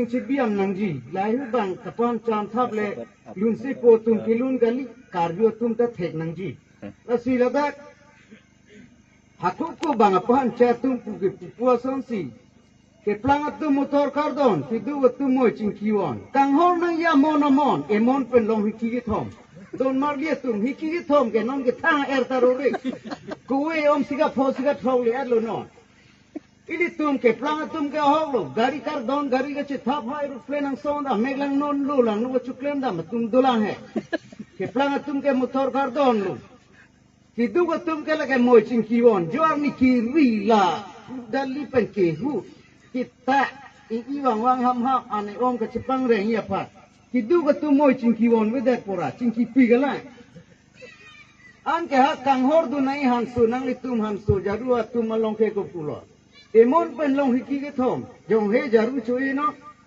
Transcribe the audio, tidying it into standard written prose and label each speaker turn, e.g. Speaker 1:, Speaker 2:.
Speaker 1: Cibiam nangji, layu bang kapan cam thap le, lun si po tum kilun gali, karyo tum ta thek nangji. Lasi labak, hakuk ko bang apan chatum puke puasan si. Ke plangat tu motor kardon, fidu tu mo cingkiwan. Kang hor nang ya mon amon, emon pen long hiki thom. Don mar dia tum hiki thom ke non ke thang air tarore. Kuwe om siga pho siga thong le adlo non. Ini tum ke plangat tum ke holo, gari kardon gari ke chithap hai rufle nang sonda, meglang non lu lang nu chuklem da tum dulang hai. Ke plangat tum ke motor kardon lu. Fidu tum ke la ke mo cingkiwan, juar ni kiri la, dali pen ke hu. Kita iwang wang ham ane om ke Jepang reng ya pat. Kidu ke tu moi cingki won wedak pura cingki pigala. An ke hak kang hor du nai hansu nang litum hansu jaru atu malong ke ko pulo. Emon pen long hiki ke thom jong he jaru chui no